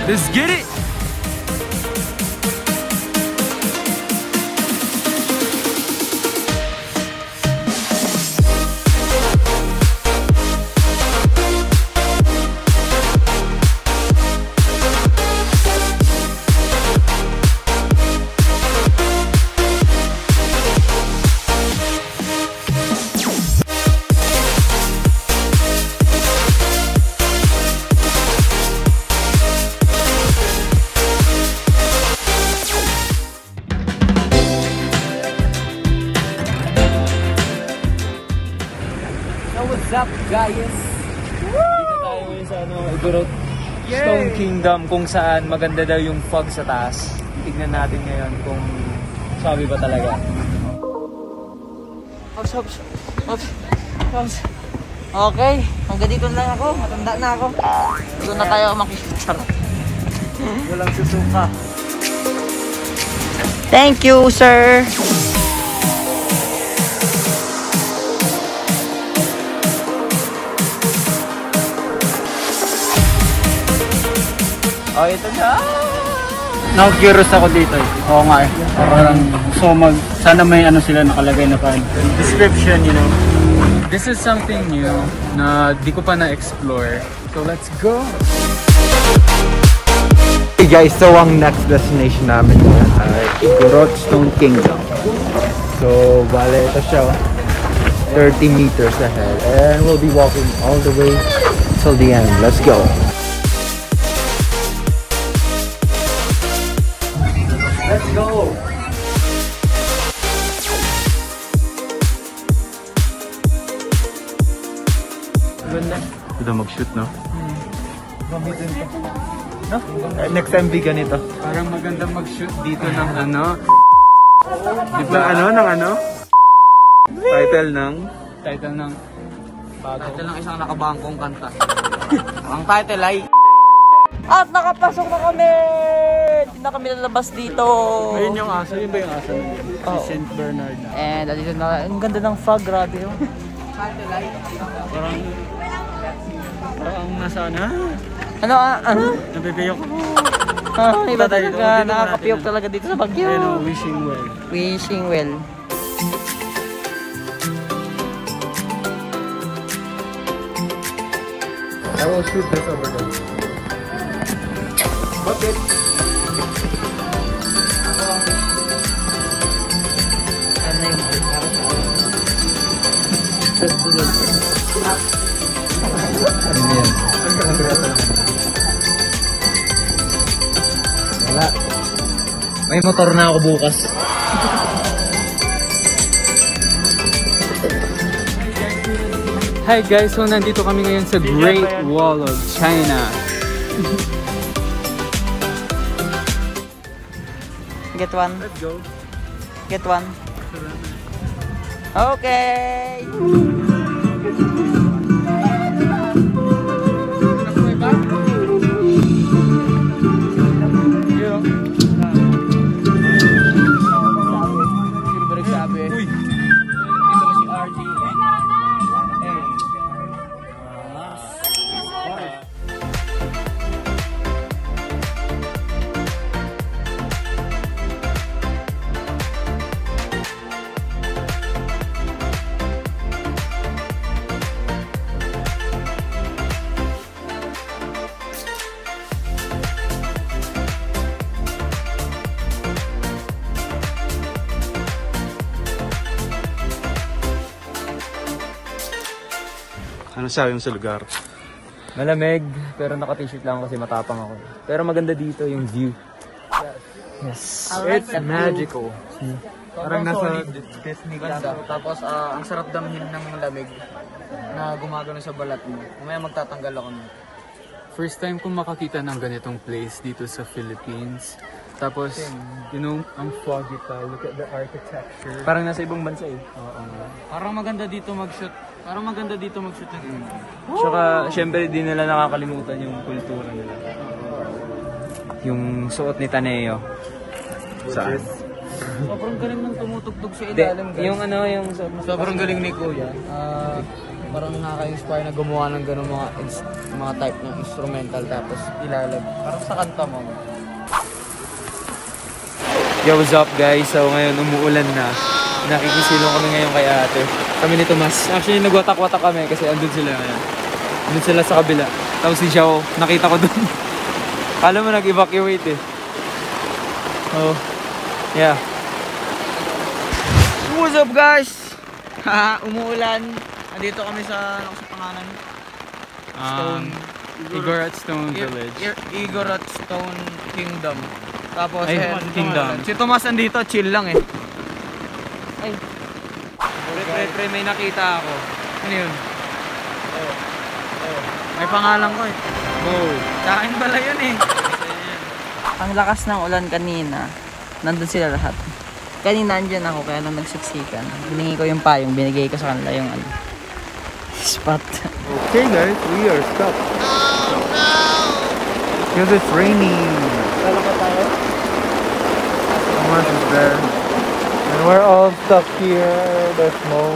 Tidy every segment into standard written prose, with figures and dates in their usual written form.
Let's get it! What's up, guys? Dito tayo ngayon sa Igorot Stone Kingdom, kung saan maganda daw yung fog sa taas. Tignan natin ngayon kung sabi ba talaga. Ops. Okay, hanggang dito lang ako. Matanda na ako. Doon na tayo makikita. Walang susuka. Thank you, sir. Oh, ito na! Nag-curious ako dito eh. Oo nga eh. Parang, so sana may ano sila nakalagay na pa description, you know. This is something new na di ko pa na-explore. So let's go! Hey guys, so ang next destination namin ay Igorot Stone Kingdom. So, bale, ito siya 30 meters ahead. And we'll be walking all the way till the end. Let's go! Let's go! Ganda. Ito mag-shoot, no? Gamitin ko. No? Next time be ganito. Parang maganda mag-shoot dito ng ano. Diba? Ng ano? Title ng? Title ng bago. Title ng isang nakabangkong kanta. Ang title ay... At nakapasok na kami! Hindi na kami lalabas dito. Ayun yung aso. Yun ba yung aso? Oh. Si St. Bernard na. And dito na, ang ganda ng fog, grabe yun. Parang nasa na? Ano? Nabibiyok ako. Iba talaga, nakakapiyok talaga dito sa Baguio. Ayun, wishing well. Wishing well. I will shoot this over there. Bakit? Ano yung Wala. May motor na ako bukas. Hi guys, so nandito kami ngayon sa Great Wall of China. Get one. Let's go. Get one. Okay. Uy! Ano sabi mo sa lugar? Malamig, pero naka-t-shirt lang kasi matapang ako. Pero maganda dito yung view. Yes. It's magical. Parang nasa Disney ganda. Tapos ang sarap damhin ng lamig na gumagano sa balat mo. Mamaya magtatanggal ako nito. First time kong makakita ng ganitong place dito sa Philippines. Tapos, you know, ang foggy pa. Look at the architecture. Parang nasa ibang bansa eh. Parang maganda dito mag-shoot. Tsaka, syempre, di nila nakakalimutan yung kultura nila. Yung suot ni Taneo. Saan? Sobrang galing ng tumutugtog sa ilalim, guys. Yung ano, yung suot. Sobrang galing ni Kuya. Parang nakaka-inspire na gumawa ng ganun mga type ng instrumental tapos ilalag. Parang sa kanta mo. Yo, what's up guys? So ngayon umuulan na. Nakikisilong kami ngayon kay ate. Kami ni Tomas. Actually nagwatak-watak kami kasi andun sila ngayon. Andun sila sa kabila. Tapos si Xiao, nakita ko dun. Kala mo nag-evacuate eh. Oh, yeah. What's up guys? Umuulan. Andito kami sa pangalan. Igorot Stone Village. Igorot Stone Kingdom. Tapos Kingdom. si Tomas andito, chill lang eh. Ay. Pre, may nakita ako. Ano yun? May pangalan ko eh. Sa akin pala yun eh. Ang lakas ng ulan kanina. Nandun sila lahat. Kanina andyan ako kaya nang nagsiksikan. Hiningi ko yung payong, binigay ko sa kanila yung spot. Okay guys, we are stuck. Oh no! Because it's raining. Thomas is there. And we're all stuck here. There's no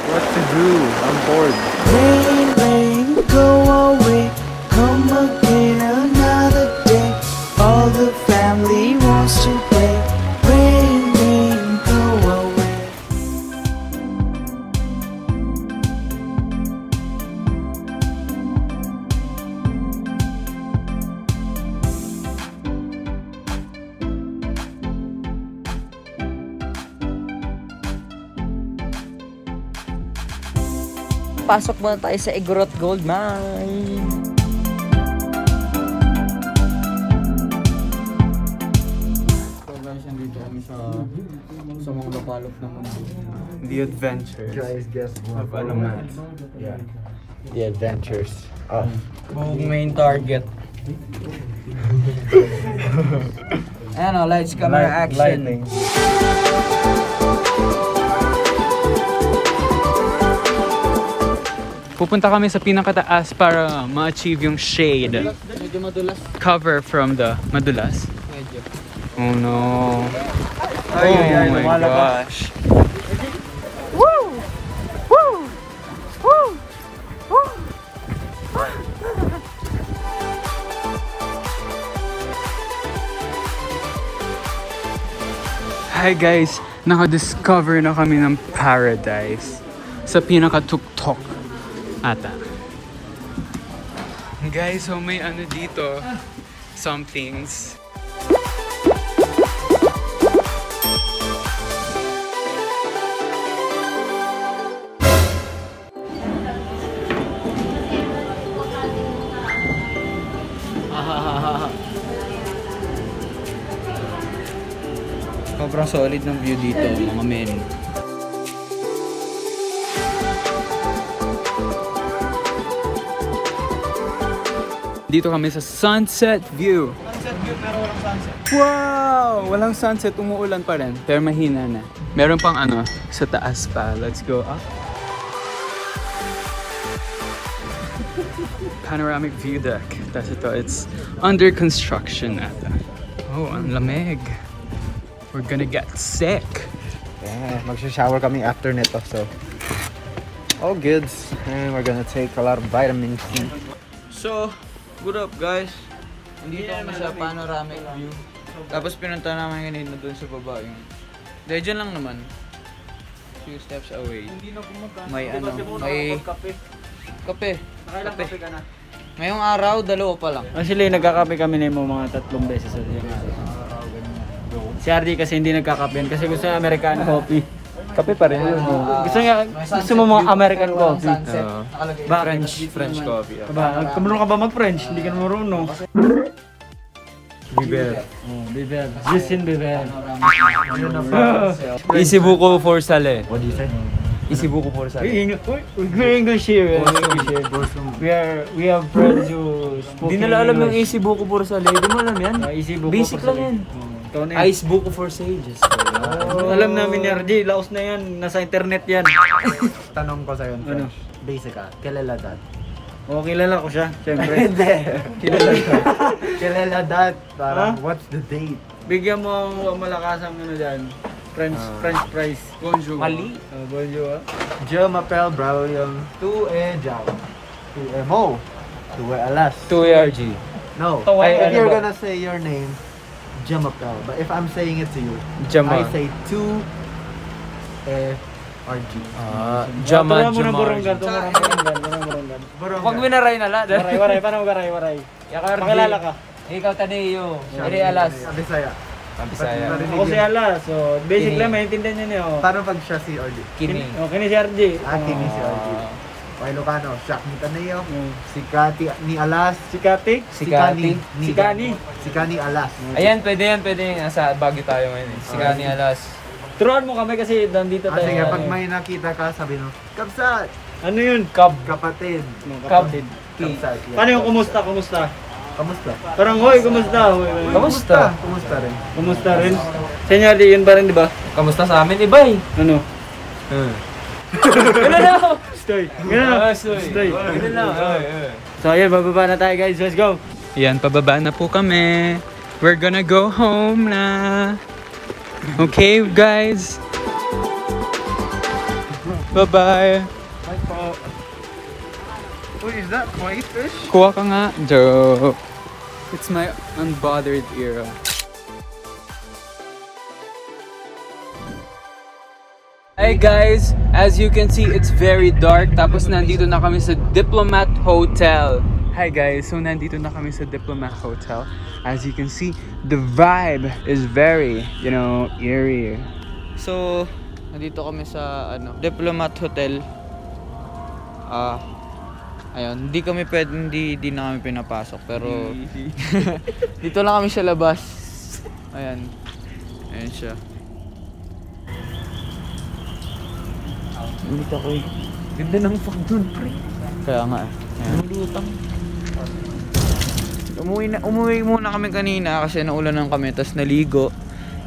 what to do. I'm bored. Rain, rain, go away. Come again another day. All the family wants to play. Rain, rain, go away. Pasok muna tayo sa Igorot Gold Mine. So guys, nandito kami sa mga lapalok ng mundo. The Adventures. Guys, guess what? Of Alamat. Yeah. The adventures. Oh. Buong main target. Ayan o, lights, camera, action. Lightning. Pupunta kami sa pinakataas para ma-achieve yung shade. Medyo madulas. Cover from the madulas. Medyo. Oh no. Ay, Oh my gosh. Hi guys, naka-discover na kami ng paradise sa pinaka-tuktok ata. Guys, so may ano dito, some things. Sobrang solid ng view dito, mga men. Dito kami sa Sunset View. Sunset view pero walang sunset. Wow! Walang sunset, umuulan pa rin. Pero mahina na. Meron pang ano, sa taas pa. Let's go up. Panoramic view deck. Tapos ito, it's under construction ata. Oh, ang lamig. We're gonna get sick. Yeah, magsha-shower kami after nito, so all goods. And we're gonna take a lot of vitamin C. So, good up guys. Nandito kami sa panoramic view. Tapos pinunta namin kanina doon sa baba yung... Dahil dyan lang naman. Few steps away. May ano, may... Kape. Kape ka na. Ngayong araw, dalawa pa lang. Actually, nagkakape kami na yung mga 3 beses sa isang araw. Si RD kasi hindi nagkakape kasi gusto niya American coffee. Kape pa rin yun. Gusto mo mga American coffee. French coffee. Ba, marunong ka ba mag-French? Hindi ka marunong. Biber. Oh, Biber. Justin Biber. Isibuko for Sale. What do you say? Isibuko for Sale. We're English here. We have friends who spoke Hindi nila alam yung Isibuko for Sale. Hindi mo alam yan? Basic lang yan. Ice buko for sages. Alam namin ni RJ, laos na yan. Nasa internet yan. Tanong ko sa'yo, Ano? basic ka, kilala dat? Oo, kilala ko siya, syempre. Hindi. Kilala dat. Parang, what's the date? Bigyan mo ang malakasang ano dyan. French fries. Bonjour. Mali. Bonjour. Je m'appelle bro yung tu e jao. Tu e mo. Tu e alas. 2ARG. No. Tawa If ka na you're ba? gonna say your name, Je m'appelle. But if I'm saying it to you, Jama. I say tu e RG. Jama, Tura mo na Jama. burunggan. Burunggan. Pag winaray na la. Waray. Paano waray? Pakilala ka. Ikaw Tadeo. Eri Alas. Bisaya. Bisaya. Ako si Ala. So, basic Kini. lang, maintindihan niyo niyo. Paano pag siya si RG? Kini. Okay ni si RJ. Kini si RG. O Ilocano, siya ni Taneo. Mm. Si Kati ni Alas. Si Kati. Si Kati. Si Kani. Si Kani Alas. Ayan, pwede yan. Nasa Baguio tayo ngayon. Si Kani Alas. Turuan mo kami kasi nandito tayo. Sige, pag may nakita ka, sabi mo, Kapsat! Ano yun? Kab. Kapatid! Kapatid. Kapsat. Yeah. Paano yung kumusta? Kamusta? Parang, hoy, kumusta? Hoy. Kamusta? Kumusta rin? Kumusta rin? Sa inyo, di yun ba rin, di ba? Kamusta sa amin, Ibay? Ano? Ganun na! Stoy. Gano'n. Stoy. Ganun na. So, ayun, bababa na tayo, guys. Let's go. Yan, pababa na po kami. We're gonna go home na. Okay, guys. Bye-bye. Uy, is that white fish? Kuha ka nga, Joe. It's my unbothered era. Hey guys, as you can see, it's very dark. Tapos nandito na kami sa Diplomat Hotel. Hi guys, so nandito na kami sa Diplomat Hotel. As you can see, the vibe is very, eerie. So, nandito kami sa Diplomat Hotel. Ayun, hindi na kami pinapasok, pero dito lang kami sa labas. Ayan siya. Dito ako eh. Ganda ng fog dun, pre. Kaya nga eh. Lutang. Umuwi muna kami kanina kasi naulanan kami, tapos naligo.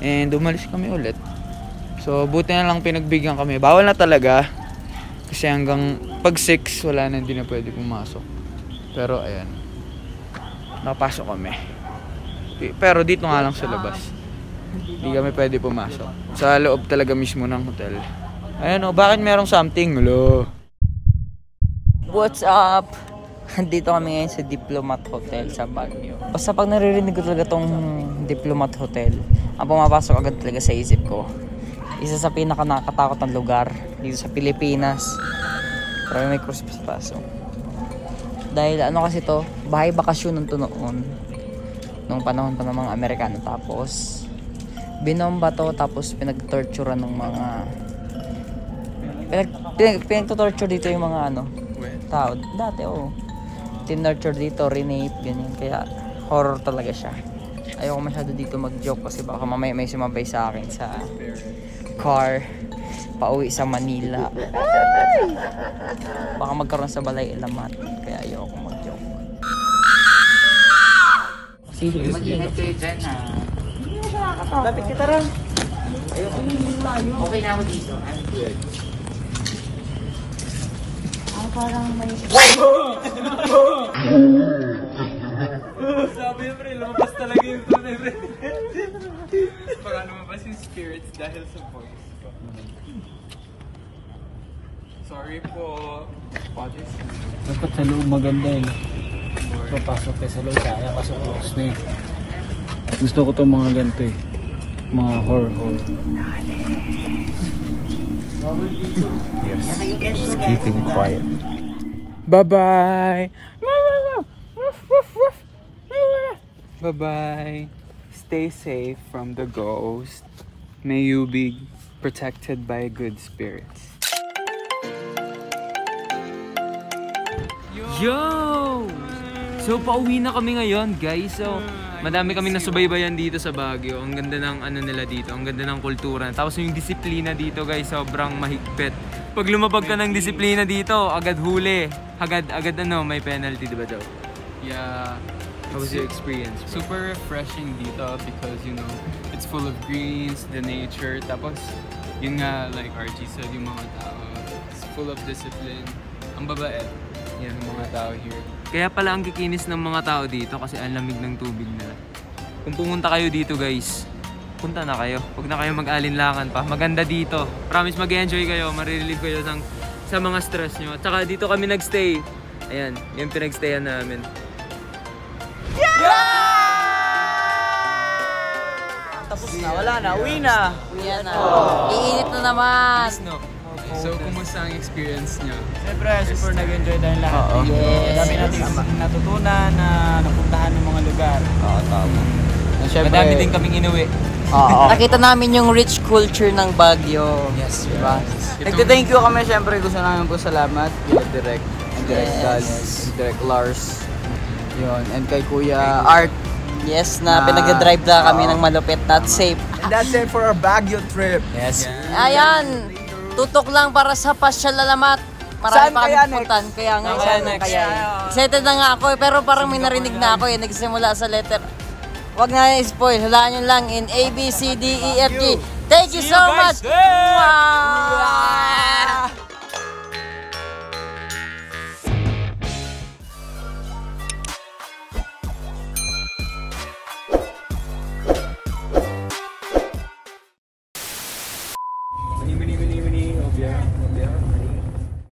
And umalis kami ulit. So, buti na lang pinagbigyan kami. Bawal na talaga. Kasi hanggang pag 6, wala na, hindi na pwede pumasok. Pero ayan. Napasok kami. Pero dito nga lang sa labas. Hindi kami pwede pumasok. Sa loob talaga mismo ng hotel. Ayan o, bakit merong something? Hello? What's up? Dito kami ngayon sa Diplomat Hotel sa Baguio. Basta pag naririnig ko talaga tong Diplomat Hotel, ang pumapasok agad talaga sa isip ko, isa sa pinaka-nakakatakot ng lugar dito sa Pilipinas. Pero may cruise pa sa taso. Dahil kasi to, bahay bakasyon ng noon. Nung panahon pa ng mga Amerikano. Tapos, binomba to, tapos pinag-torturean ng mga... Pinag-torture dito yung mga tao. Dati, tinurture dito, renape, ganyan. Kaya, horror talaga siya. Ayoko masyado dito mag-joke kasi baka mamaya may sumabay sa akin sa car pauwi sa Manila. Ay! Baka magkaroon sa Balay Ilamat. Kaya ayoko mag-joke. Mag-ingat kayo dyan, ha? Lapit kita rin. Ayoko layo. Okay na ako dito. I'm good. Parang may... Sabi niya, pre, lumabas talaga yung tunay, pre. Baka lumabas yung spirits dahil sa voice ko. Sorry po. Dapat sa loob maganda eh. Papasok kayo sa loob, kaya pasok close na eh. Gusto ko itong mga ganito eh. Mga horror. Yes. Keeping quiet. Bye-bye! Bye-bye! Stay safe from the ghost. May you be protected by good spirits. Yo! So, pauwi na kami ngayon, guys. So, madami kami nasubaybayan dito sa Baguio. Ang ganda ng nila dito. Ang ganda ng kultura. Tapos yung disiplina dito, guys, sobrang mahigpit. Pag lumabag ka ng disiplina dito, agad huli. Agad may penalty, di ba, Joe? Yeah. How was your experience, bro? Super refreshing dito because, it's full of greens, the nature. Tapos, yun nga, like RG said, yung mga tao, it's full of discipline. Ang babait. Yan, ang mga tao here. Kaya pala ang kikinis ng mga tao dito kasi ang lamig ng tubig nila. Kung pumunta kayo dito, guys, punta na kayo. Huwag na kayo mag-alinlangan pa. Maganda dito. Promise mag-enjoy kayo, marirelieve kayo sa mga stress nyo. At saka dito kami nagstay. Ayan, yung pinagstayan namin. Tapos na, wala na, uwi na. Uwi na. Iinit na naman. No. So, kumusta ang experience niyo? Siyempre, super nag-enjoy tayong lahat. Yes. Dami natin natutunan na napuntahan ng mga lugar. Oo, tama. And syempre, Madami din kaming inuwi. Nakita namin yung rich culture ng Baguio. Yes, Diba? Nagte-thank you kami, syempre gusto namin po salamat kay Direk, and Direk Dal, and Direk Lars. Yun, and kay Kuya Art. Yes, na pinag-drive na kami ng malupit at safe. And that's it for our Baguio trip. Yes. Ayan, tutok lang para sa pasyal alamat. Marami pa kami puntan, kaya nga excited na nga ako pero parang may narinig na ako nagsimula sa letter. Wag na spoil, hulaan nyo lang in A, B, C, D, E, F, G. Thank you so much! Wow!